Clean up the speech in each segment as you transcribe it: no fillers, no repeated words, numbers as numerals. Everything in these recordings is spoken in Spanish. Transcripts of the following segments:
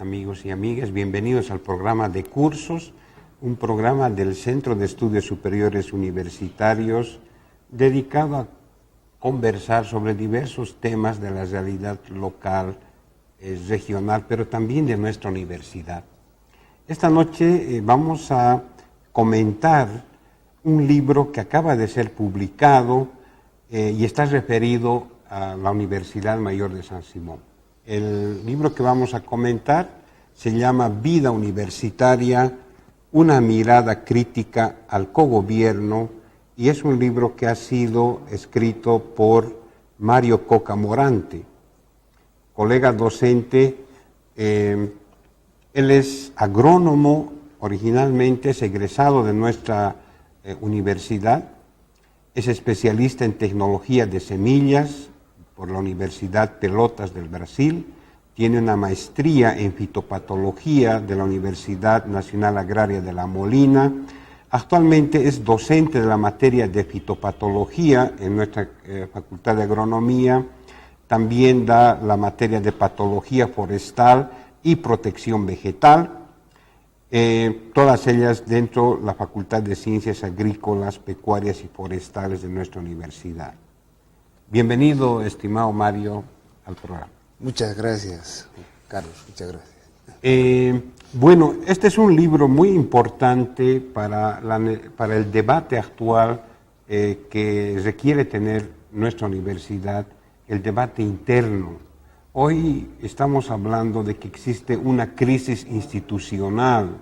amigos y amigas. Bienvenidos al programa de cursos, un programa del Centro de Estudios Superiores Universitarios dedicado a conversar sobre diversos temas de la realidad local, regional, pero también de nuestra universidad. Esta noche vamos a comentar un libro que acaba de ser publicado y está referido a la Universidad Mayor de San Simón. El libro que vamos a comentar se llama Vida Universitaria, una mirada crítica al cogobierno, y es un libro que ha sido escrito por Mario Coca Morante, colega docente. Él es agrónomo, originalmente es egresado de nuestra universidad, es especialista en tecnología de semillas por la Universidad Pelotas del Brasil, tiene una maestría en fitopatología de la Universidad Nacional Agraria de La Molina. Actualmente es docente de la materia de fitopatología en nuestra Facultad de Agronomía. También da la materia de patología forestal y protección vegetal, todas ellas dentro de la Facultad de Ciencias Agrícolas, Pecuarias y Forestales de nuestra universidad. Bienvenido, estimado Mario, al programa. Muchas gracias, Carlos, muchas gracias. Bueno, este es un libro muy importante para el debate actual que requiere tener nuestra universidad, el debate interno. Hoy estamos hablando de que existe una crisis institucional.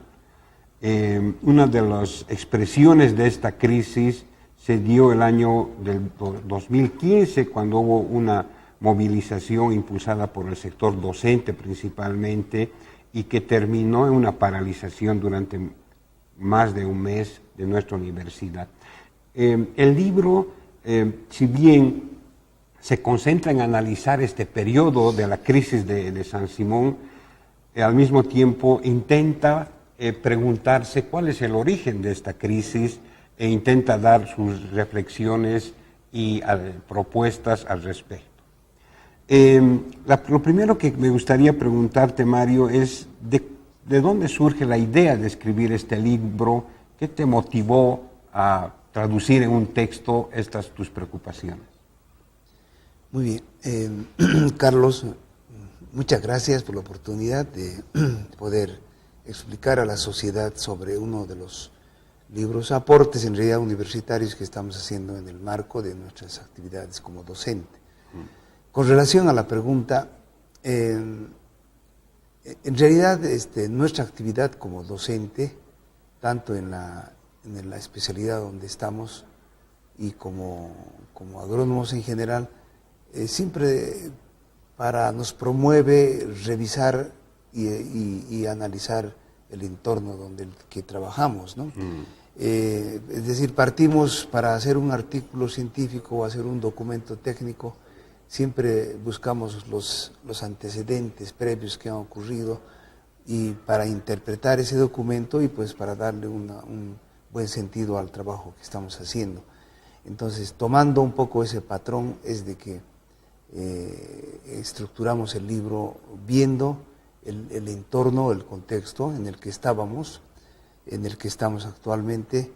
Una de las expresiones de esta crisis se dio el año del 2015, cuando hubo una movilización impulsada por el sector docente principalmente y que terminó en una paralización durante más de un mes de nuestra universidad. El libro, si bien se concentra en analizar este periodo de la crisis de San Simón, al mismo tiempo intenta preguntarse cuál es el origen de esta crisis e intenta dar sus reflexiones y propuestas al respecto. Lo primero que me gustaría preguntarte, Mario, es ¿de dónde surge la idea de escribir este libro? ¿Qué te motivó a traducir en un texto estas tus preocupaciones? Muy bien. Carlos, muchas gracias por la oportunidad de poder explicar a la sociedad sobre uno de los libros, aportes en realidad universitarios que estamos haciendo en el marco de nuestras actividades como docente. Con relación a la pregunta, en realidad nuestra actividad como docente, tanto en la especialidad donde estamos y como agrónomos en general, siempre nos promueve revisar y analizar el entorno donde que trabajamos, ¿no? Es decir, partimos para hacer un artículo científico o hacer un documento técnico, siempre buscamos los antecedentes previos que han ocurrido y para interpretar ese documento y pues para darle un buen sentido al trabajo que estamos haciendo. Entonces, tomando un poco ese patrón es de que estructuramos el libro viendo el entorno, el contexto en el que estábamos, en el que estamos actualmente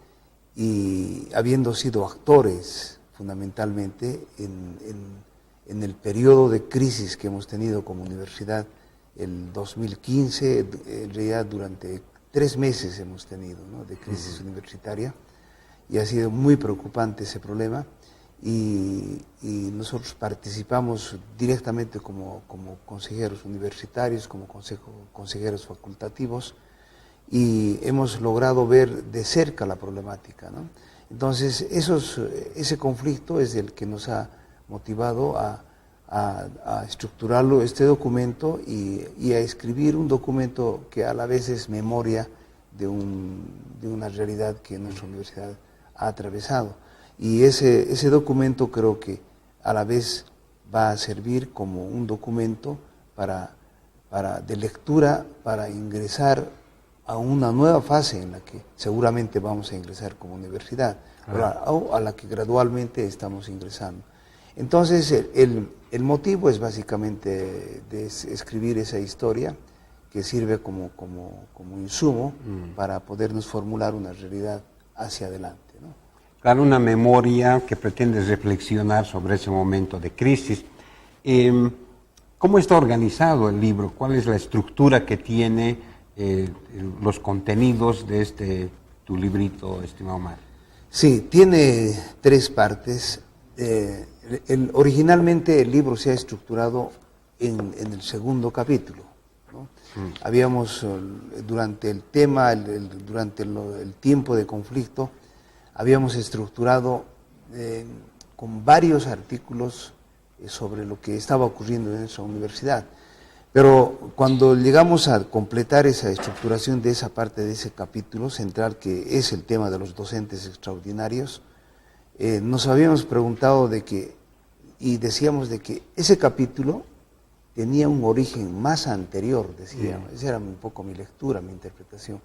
y habiendo sido actores fundamentalmente en el periodo de crisis que hemos tenido como universidad, el 2015, en realidad durante 3 meses hemos tenido, ¿no?, de crisis universitaria, y ha sido muy preocupante ese problema, y nosotros participamos directamente como consejeros universitarios, como consejeros facultativos, y hemos logrado ver de cerca la problemática, ¿no? Entonces, ese conflicto es el que nos ha motivado a estructurarlo, este documento, y a escribir un documento que a la vez es memoria de una realidad que nuestra universidad ha atravesado. Y ese documento creo que a la vez va a servir como un documento de lectura para ingresar a una nueva fase en la que seguramente vamos a ingresar como universidad, o a la que gradualmente estamos ingresando. Entonces, el motivo es básicamente de escribir esa historia que sirve como insumo para podernos formular una realidad hacia adelante, ¿no? Claro, una memoria que pretende reflexionar sobre ese momento de crisis. ¿Cómo está organizado el libro? ¿Cuál es la estructura que tiene los contenidos de tu librito, estimado Omar? Sí, tiene 3 partes. Originalmente el libro se ha estructurado en el segundo capítulo, ¿no? Habíamos, durante el tema, durante el tiempo de conflicto, habíamos estructurado con varios artículos sobre lo que estaba ocurriendo en esa universidad. Pero cuando llegamos a completar esa estructuración de esa parte de ese capítulo central, que es el tema de los docentes extraordinarios, nos habíamos preguntado y decíamos de que ese capítulo tenía un origen más anterior, decíamos. Esa era un poco mi lectura, mi interpretación.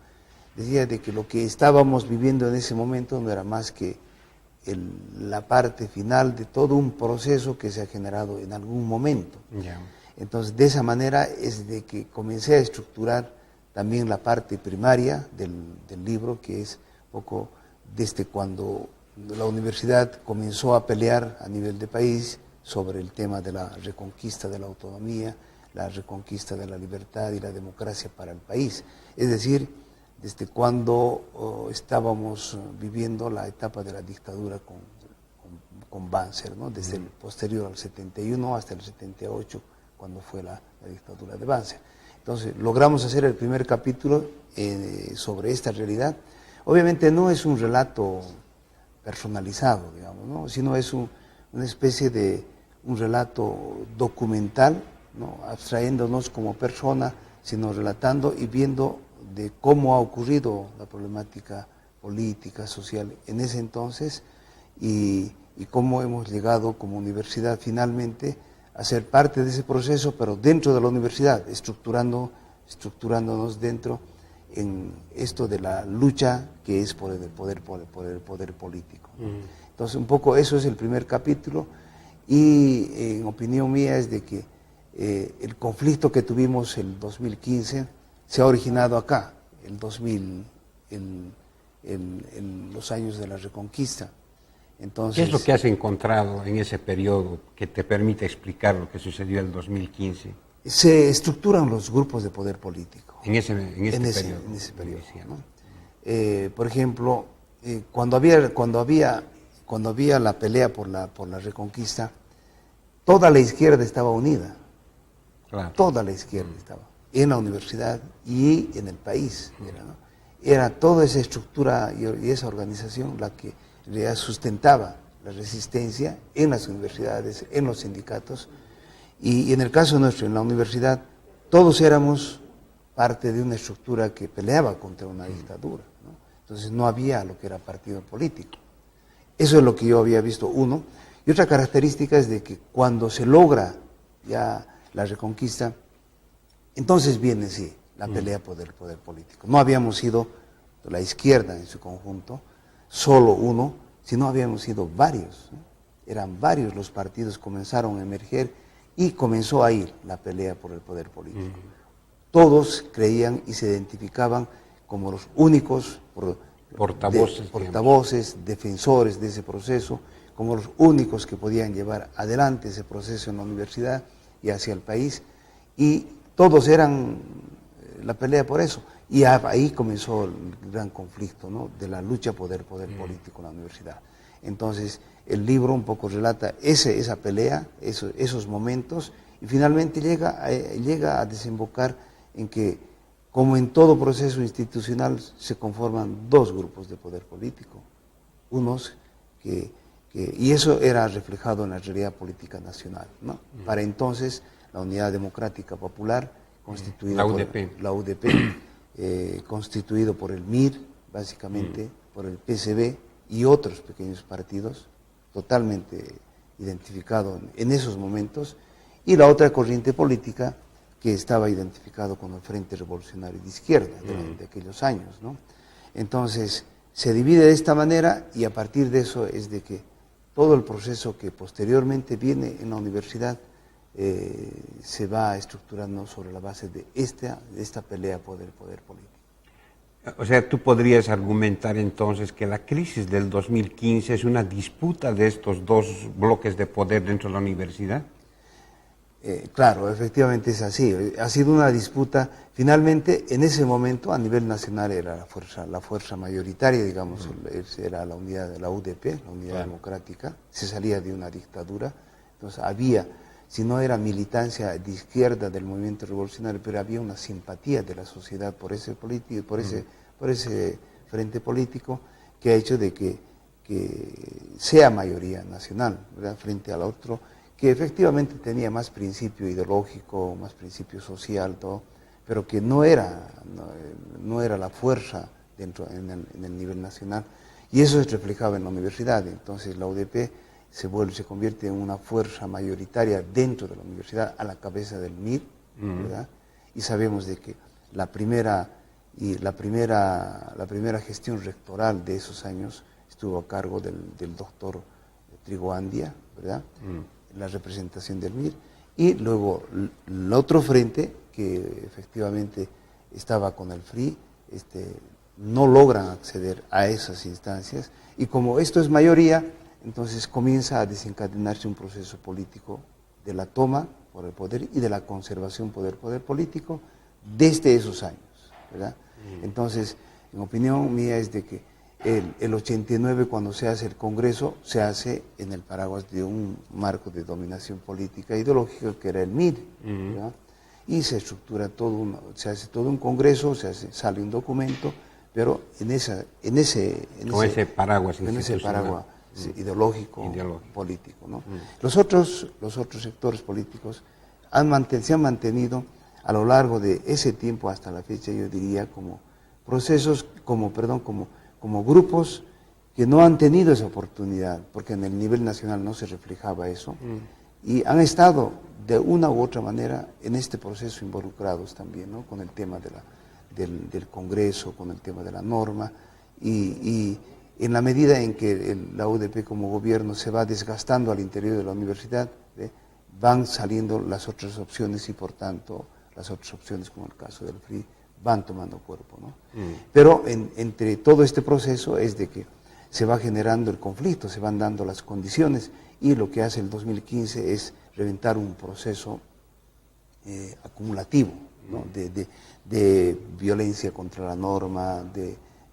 Decía de que lo que estábamos viviendo en ese momento no era más que la parte final de todo un proceso que se ha generado en algún momento. Yeah. Entonces, de esa manera es de que comencé a estructurar también la parte primaria del libro, que es un poco desde cuando la universidad comenzó a pelear a nivel de país sobre el tema de la reconquista de la autonomía, la reconquista de la libertad y la democracia para el país. Es decir, desde cuando estábamos viviendo la etapa de la dictadura con Banzer, ¿no? Desde el posterior al 71 hasta el 78, cuando fue la dictadura de Banzer. Entonces, logramos hacer el primer capítulo sobre esta realidad. Obviamente no es un relato personalizado, digamos, ¿no? Sino es una especie de un relato documental, ¿no? Abstrayéndonos como persona, sino relatando y viendo de cómo ha ocurrido la problemática política, social en ese entonces y cómo hemos llegado como universidad finalmente a ser parte de ese proceso, pero dentro de la universidad, estructurándonos dentro en esto de la lucha que es por el poder político. Entonces, un poco eso es el primer capítulo y en opinión mía es de que el conflicto que tuvimos el 2015 se ha originado acá, el 2000, en los años de la Reconquista. Entonces, ¿qué es lo que has encontrado en ese periodo que te permite explicar lo que sucedió en el 2015? Se estructuran los grupos de poder político. En ese periodo. ¿No? Por ejemplo, cuando había la pelea por la Reconquista, toda la izquierda estaba unida. Claro. Toda la izquierda estaba en la universidad y en el país. Era toda esa estructura y esa organización la que sustentaba la resistencia en las universidades, en los sindicatos, y en el caso nuestro, en la universidad, todos éramos parte de una estructura que peleaba contra una dictadura, ¿no? Entonces no había lo que era partido político. Eso es lo que yo había visto, uno. Y otra característica es de que cuando se logra ya la Reconquista, entonces viene, sí, la pelea por el poder político. No habíamos sido la izquierda en su conjunto, solo uno, sino habíamos sido varios, ¿no? Eran varios los partidos, comenzaron a emerger y comenzó a ir la pelea por el poder político. Todos creían y se identificaban como los únicos portavoces, defensores de ese proceso, como los únicos que podían llevar adelante ese proceso en la universidad y hacia el país, y todos eran la pelea por eso. Y ahí comenzó el gran conflicto, ¿no? De la lucha por el poder político en la universidad. Entonces, el libro un poco relata esa pelea, esos momentos, y finalmente llega a desembocar en que, como en todo proceso institucional, se conforman dos grupos de poder político. Unos y eso era reflejado en la realidad política nacional, ¿no? Para entonces, la Unidad Democrática Popular, constituida por la UDP, constituido por el MIR, básicamente, por el PCB y otros pequeños partidos, totalmente identificado en esos momentos, y la otra corriente política que estaba identificado con el Frente Revolucionario de Izquierda de aquellos años, ¿no? Entonces, se divide de esta manera y a partir de eso es de que todo el proceso que posteriormente viene en la universidad se va estructurando sobre la base de esta pelea poder político. O sea, tú podrías argumentar entonces que la crisis del 2015 es una disputa de estos dos bloques de poder dentro de la universidad. Claro, efectivamente es así. Ha sido una disputa. Finalmente, en ese momento, a nivel nacional era la fuerza mayoritaria, digamos, era la unidad de la UDP, la Unidad Democrática. Se salía de una dictadura. Entonces había, si no era militancia de izquierda del movimiento revolucionario, pero había una simpatía de la sociedad por ese frente político que ha hecho de que sea mayoría nacional, ¿verdad?, frente al otro, que efectivamente tenía más principio ideológico, más principio social, todo, pero que no era la fuerza en el nivel nacional, y eso es reflejado en la universidad. Entonces la UDP se convierte en una fuerza mayoritaria dentro de la universidad, a la cabeza del MIR, ¿verdad? Y sabemos de que la primera gestión rectoral de esos años estuvo a cargo del doctor Trigo Andia, ¿verdad?, la representación del MIR, y luego el otro frente, que efectivamente estaba con el FRI, no logran acceder a esas instancias, y como esto es mayoría, entonces comienza a desencadenarse un proceso político de la toma por el poder y de la conservación poder político desde esos años, ¿verdad? Entonces, en opinión mía es de que el 89, cuando se hace el Congreso, se hace en el paraguas de un marco de dominación política e ideológica que era el MIR, ¿verdad? Y se estructura se hace todo un Congreso, sale un documento, pero en ese paraguas ideológico político, ¿no? Los otros sectores políticos se han mantenido a lo largo de ese tiempo hasta la fecha, yo diría, como procesos, como grupos que no han tenido esa oportunidad, porque en el nivel nacional no se reflejaba eso, y han estado de una u otra manera en este proceso involucrados también, ¿no?, con el tema del Congreso, con el tema de la norma, y en la medida en que la UDP como gobierno se va desgastando al interior de la universidad, van saliendo las otras opciones, y por tanto las otras opciones, como el caso del FRI, van tomando cuerpo, ¿no? Pero entre todo este proceso es de que se va generando el conflicto, se van dando las condiciones, y lo que hace el 2015 es reventar un proceso acumulativo, ¿no?, de violencia contra la norma,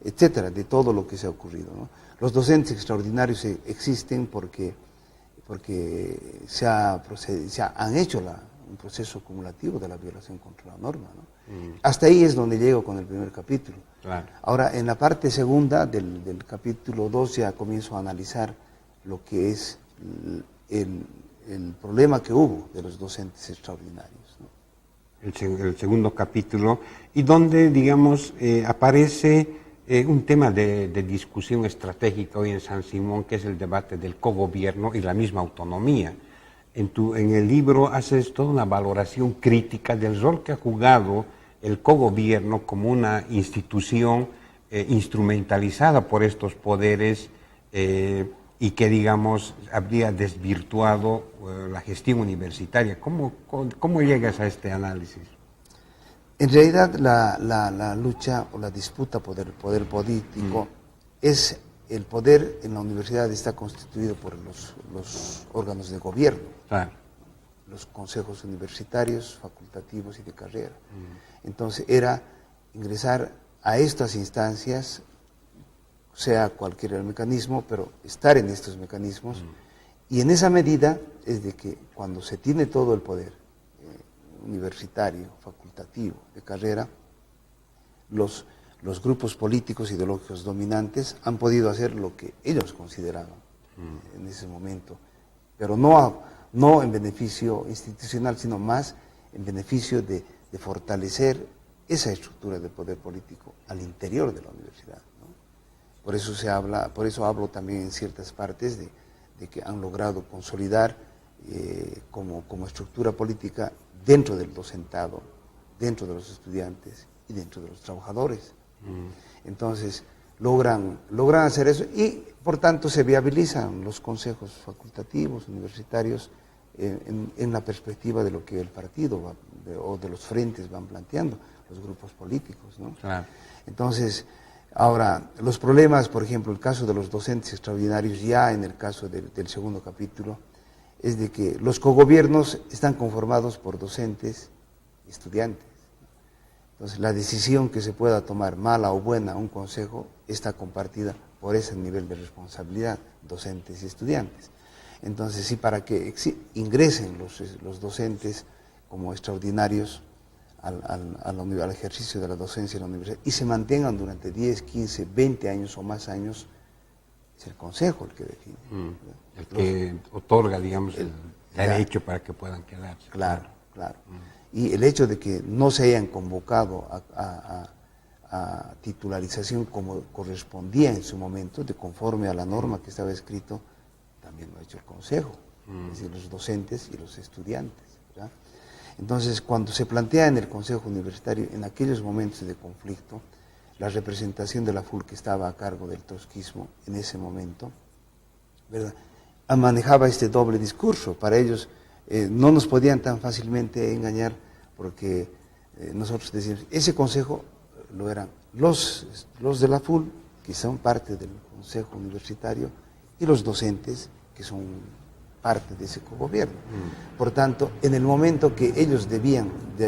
etcétera, de todo lo que se ha ocurrido, ¿no? Los docentes extraordinarios existen porque han hecho un proceso acumulativo de la violación contra la norma, ¿no? Hasta ahí es donde llego con el primer capítulo. Claro. Ahora, en la parte segunda del capítulo 2 ya comienzo a analizar lo que es el problema que hubo de los docentes extraordinarios, ¿no? El segundo capítulo, y donde, digamos, aparece un tema de discusión estratégica hoy en San Simón, que es el debate del cogobierno y la misma autonomía. En el libro haces toda una valoración crítica del rol que ha jugado el cogobierno como una institución instrumentalizada por estos poderes y que, digamos, habría desvirtuado la gestión universitaria. ¿Cómo llegas a este análisis? En realidad la lucha o la disputa por el poder político es el poder en la universidad está constituido por los órganos de gobierno, claro, los consejos universitarios, facultativos y de carrera. Entonces era ingresar a estas instancias, sea cualquier el mecanismo, pero estar en estos mecanismos, y en esa medida es de que cuando se tiene todo el poder universitario, facultativo, de carrera, los grupos políticos ideológicos dominantes han podido hacer lo que ellos consideraban en ese momento, pero no en beneficio institucional, sino más en beneficio de fortalecer esa estructura de poder político al interior de la universidad, ¿no? Por eso hablo también en ciertas partes de que han logrado consolidar como estructura política dentro del docentado, dentro de los estudiantes y dentro de los trabajadores. Entonces logran hacer eso, y por tanto se viabilizan los consejos facultativos, universitarios, en la perspectiva de lo que el partido o de los frentes van planteando, los grupos políticos, ¿no? Claro. Entonces, ahora, los problemas, por ejemplo, el caso de los docentes extraordinarios, ya en el caso del segundo capítulo, es de que los cogobiernos están conformados por docentes y estudiantes. Entonces, la decisión que se pueda tomar, mala o buena, un consejo, está compartida por ese nivel de responsabilidad, docentes y estudiantes. Entonces, sí, para que ingresen los docentes como extraordinarios al ejercicio de la docencia en la universidad y se mantengan durante 10, 15, 20 años o más años, es el consejo el que define. El que otorga, digamos, el derecho para que puedan quedarse. Claro. Y el hecho de que no se hayan convocado a titularización como correspondía en su momento, de conforme a la norma que estaba escrito, también lo ha hecho el consejo, es decir, los docentes y los estudiantes, ¿verdad? Entonces, cuando se plantea en el consejo universitario, en aquellos momentos de conflicto, la representación de la FUL que estaba a cargo del trotskismo en ese momento, ¿verdad?, manejaba este doble discurso. Para ellos no nos podían tan fácilmente engañar porque nosotros decíamos, ese consejo lo eran los de la FUL, que son parte del consejo universitario, y los docentes, que son parte de ese cogobierno. Por tanto, en el momento que ellos debían de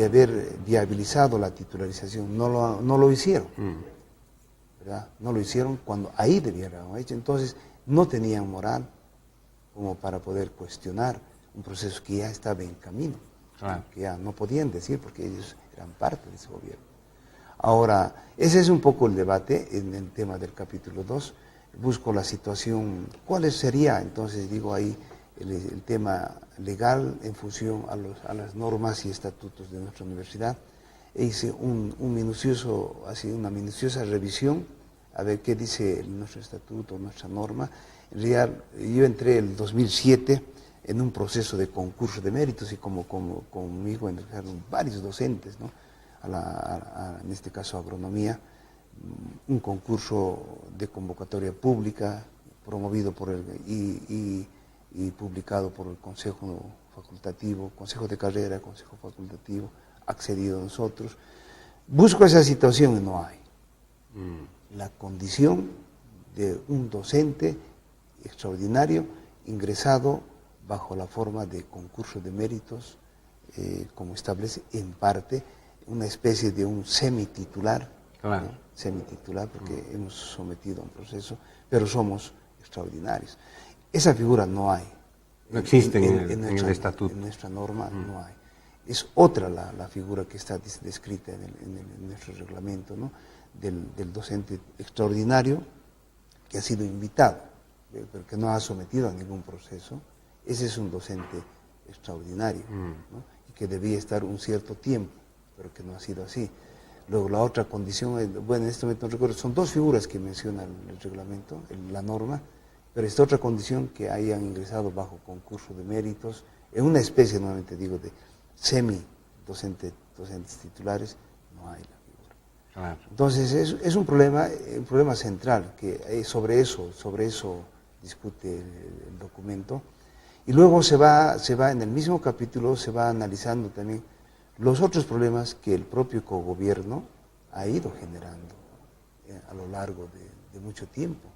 haber viabilizado la titularización, no lo hicieron, ¿verdad? No lo hicieron cuando ahí debían haberlo hecho. Entonces, no tenían moral como para poder cuestionar un proceso que ya estaba en camino, que ya no podían decir porque ellos eran parte de ese gobierno. Ahora, ese es un poco el debate en el tema del capítulo 2. Busco la situación, ¿cuál sería entonces, digo ahí, el tema legal en función a las normas y estatutos de nuestra universidad? E hice una minuciosa revisión a ver qué dice nuestro estatuto, nuestra norma. En realidad, yo entré el 2007 en un proceso de concurso de méritos y como conmigo entraron varios docentes, ¿no? En este caso agronomía, un concurso de convocatoria pública promovido por y publicado por el Consejo Facultativo, Consejo de Carrera, Consejo Facultativo, accedido a nosotros. Busco esa situación y no hay. La condición de un docente extraordinario ingresado bajo la forma de concurso de méritos, como establece en parte una especie de un semititular, claro, ¿no? Semititular, porque hemos sometido a un proceso, pero somos extraordinarios. Esa figura no hay. No existe en el estatuto. En nuestra norma no hay. Es otra la figura que está descrita en nuestro reglamento, ¿no? Del docente extraordinario que ha sido invitado, pero que no ha sometido a ningún proceso. Ese es un docente extraordinario, ¿no? Y que debía estar un cierto tiempo, pero que no ha sido así. Luego la otra condición, bueno, en este momento no recuerdo, son dos figuras que menciona el reglamento, la norma, pero esta otra condición que hayan ingresado bajo concurso de méritos, en una especie, nuevamente digo, de docentes titulares, no hay la figura. Claro. Entonces es un problema central, que sobre eso discute el documento, y luego se va en el mismo capítulo, se va analizando también los otros problemas que el propio cogobierno ha ido generando a lo largo de mucho tiempo.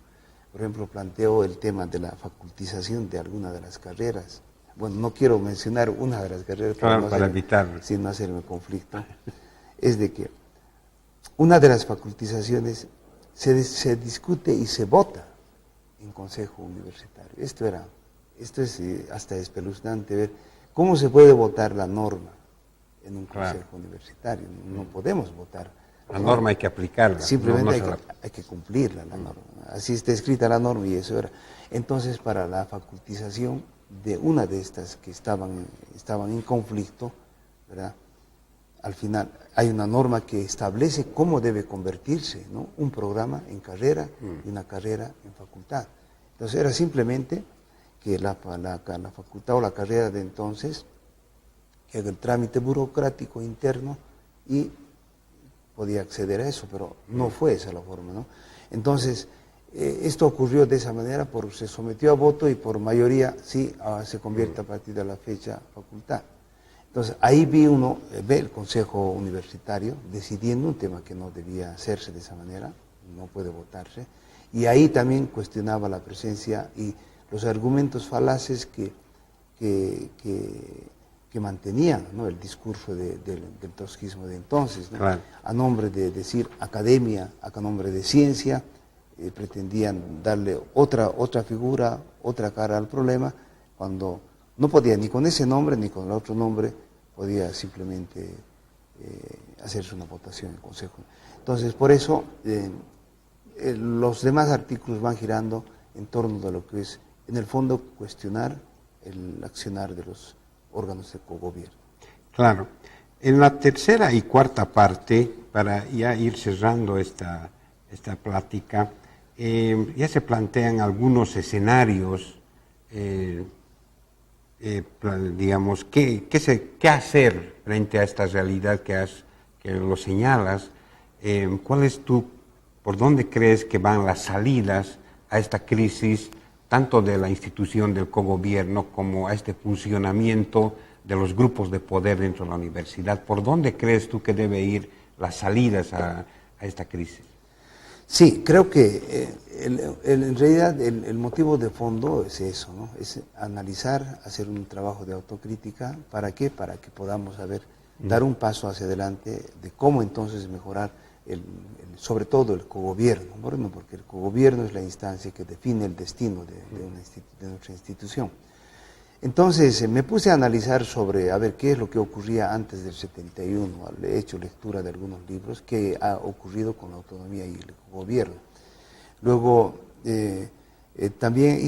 Por ejemplo, planteo el tema de la facultización de alguna de las carreras. Bueno, no quiero mencionar una de las carreras para evitar, sin no hacerme conflicto. Es de que una de las facultizaciones se discute y se vota en consejo universitario. Esto es hasta espeluznante ver cómo se puede votar la norma en un consejo universitario. No podemos votar. La norma hay que aplicarla. Simplemente hay que cumplirla, la norma. Así está escrita la norma y eso era. Entonces, para la facultización de una de estas que estaban en conflicto, ¿verdad?, al final hay una norma que establece cómo debe convertirse, ¿no?, un programa en carrera y una carrera en facultad. Entonces era simplemente que la facultad o la carrera de entonces que haga el trámite burocrático interno y podía acceder a eso, pero no fue esa la forma, ¿no? Entonces, Esto ocurrió de esa manera, se sometió a voto y por mayoría sí se convierte a partir de la fecha facultad. Entonces ahí ve el Consejo Universitario decidiendo un tema que no debía hacerse de esa manera, no puede votarse, y ahí también cuestionaba la presencia y los argumentos falaces que mantenían, ¿no?, el discurso del trotskismo de entonces, ¿no? Claro. A nombre de decir academia, a nombre de ciencia, pretendían darle otra figura, otra cara al problema, cuando no podía ni con ese nombre ni con el otro nombre, podía simplemente hacerse una votación en el Consejo. Entonces, por eso, los demás artículos van girando en torno de lo que es, en el fondo, cuestionar el accionar de los órganos de cogobierno. Claro. En la tercera y cuarta parte, para ya ir cerrando esta plática, ya se plantean algunos escenarios, digamos, qué hacer frente a esta realidad que lo señalas. ¿Por dónde crees que van las salidas a esta crisis, tanto de la institución del cogobierno como a este funcionamiento de los grupos de poder dentro de la universidad? ¿Por dónde crees tú que debe ir las salidas a esta crisis? Sí, creo que en realidad el motivo de fondo es eso, ¿no? Es analizar, hacer un trabajo de autocrítica. ¿Para qué? Para que podamos dar un paso hacia adelante de cómo entonces mejorar sobre todo el cogobierno, ¿no? Porque el cogobierno es la instancia que define el destino de nuestra institución. Entonces me puse a analizar sobre, qué es lo que ocurría antes del 71, he hecho lectura de algunos libros, qué ha ocurrido con la autonomía y el gobierno. Luego también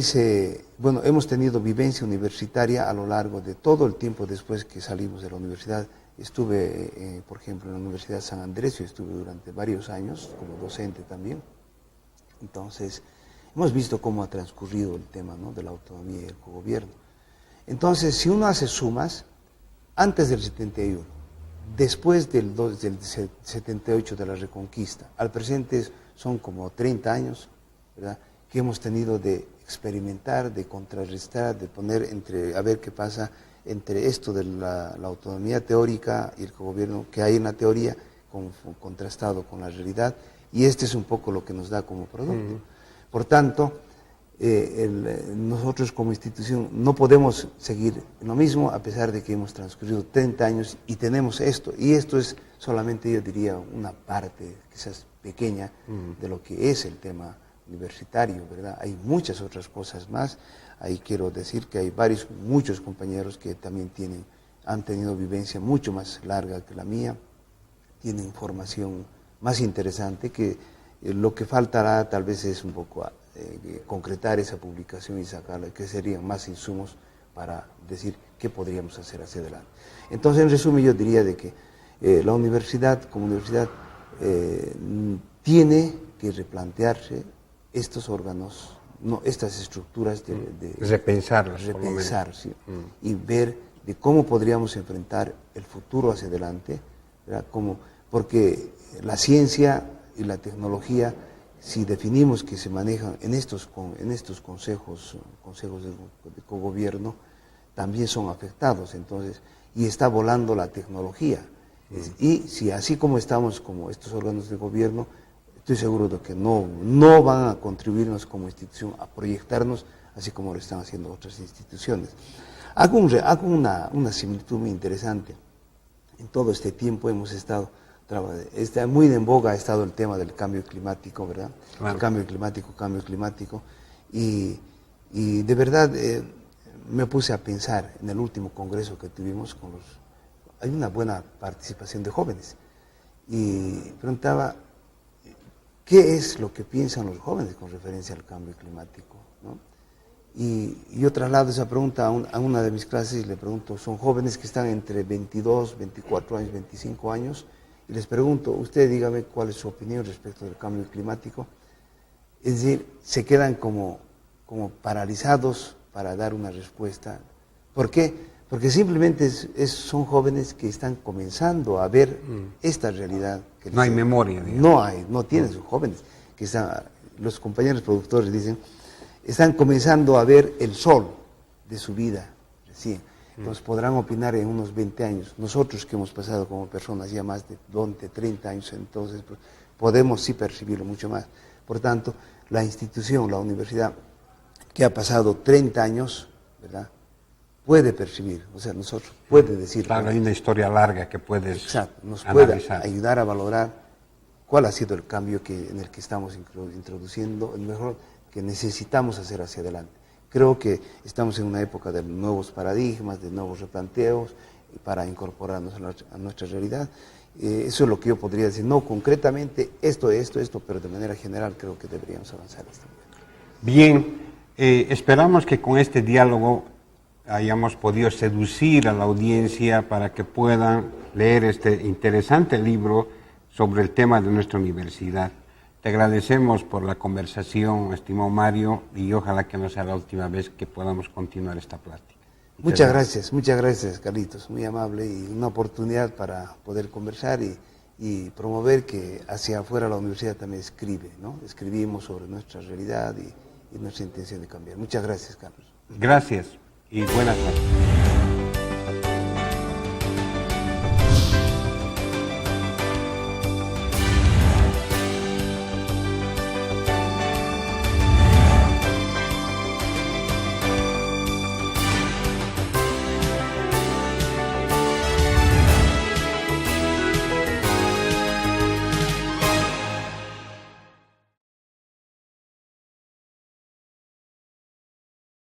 hemos tenido vivencia universitaria a lo largo de todo el tiempo después que salimos de la universidad. Estuve, por ejemplo, en la Universidad de San Andrés, yo estuve durante varios años como docente también. Entonces hemos visto cómo ha transcurrido el tema, ¿no?, de la autonomía y el cogobierno. Entonces, si uno hace sumas, antes del 71, después del 78 de la Reconquista, al presente son como 30 años, ¿verdad?, que hemos tenido de experimentar, de contrarrestar, de poner a ver qué pasa entre esto de la autonomía teórica y el cogobierno que hay en la teoría, contrastado con la realidad, y este es un poco lo que nos da como producto. Por tanto, nosotros como institución no podemos seguir en lo mismo a pesar de que hemos transcurrido 30 años y tenemos esto, y esto es solamente, yo diría, una parte quizás pequeña de lo que es el tema universitario, ¿verdad? Hay muchas otras cosas más. Ahí quiero decir que hay muchos compañeros que también han tenido vivencia mucho más larga que la mía, tienen formación más interesante, que lo que faltará tal vez es un poco concretar esa publicación y sacarla, que serían más insumos para decir qué podríamos hacer hacia adelante. Entonces, en resumen, yo diría de que la universidad, como universidad, tiene que replantearse estos órganos, estas estructuras repensarlas, sí, y ver de cómo podríamos enfrentar el futuro hacia adelante, ¿verdad? Porque la ciencia y la tecnología, si definimos que se manejan en estos consejos de cogobierno, también son afectados, entonces, y está volando la tecnología. Y si así como estamos como estos órganos de gobierno, estoy seguro de que no van a contribuirnos como institución a proyectarnos así como lo están haciendo otras instituciones. Hago una similitud muy interesante. En todo este tiempo hemos estado, muy en boga ha estado el tema del cambio climático, ¿verdad? Claro. El cambio climático. Y de verdad me puse a pensar en el último congreso que tuvimos hay una buena participación de jóvenes. Y preguntaba, ¿qué es lo que piensan los jóvenes con referencia al cambio climático, ¿no? Y yo traslado esa pregunta a una de mis clases y le pregunto, son jóvenes que están entre 22, 24 años, 25 años, y les pregunto, usted dígame cuál es su opinión respecto del cambio climático. Es decir, se quedan como paralizados para dar una respuesta. ¿Por qué? Porque simplemente son jóvenes que están comenzando a ver esta realidad. No hay memoria, digamos. No tienen sus jóvenes que están los compañeros productores dicen, están comenzando a ver el sol de su vida recién. Entonces podrán opinar en unos 20 años. Nosotros que hemos pasado como personas ya más de 20, 30 años, entonces pues, podemos sí percibirlo mucho más. Por tanto, la institución, la universidad, que ha pasado 30 años, ¿verdad?, puede percibir, o sea, nosotros puede decir. Claro, hay una historia larga que puedes exacto, nos analizar. puede ayudar a valorar cuál ha sido el cambio en el que estamos introduciendo, el mejor que necesitamos hacer hacia adelante. Creo que estamos en una época de nuevos paradigmas, de nuevos replanteos, para incorporarnos a nuestra realidad. Eso es lo que yo podría decir, no concretamente esto, pero de manera general creo que deberíamos avanzar. Bien, esperamos que con este diálogo hayamos podido seducir a la audiencia para que puedan leer este interesante libro sobre el tema de nuestra universidad. Te agradecemos por la conversación, estimado Mario, y ojalá que no sea la última vez que podamos continuar esta plática. Muchas gracias, Carlitos, muy amable, y una oportunidad para poder conversar y promover que hacia afuera la universidad también escribe, ¿no? Escribimos sobre nuestra realidad y nuestra intención de cambiar. Muchas gracias, Carlos. Gracias y buenas noches.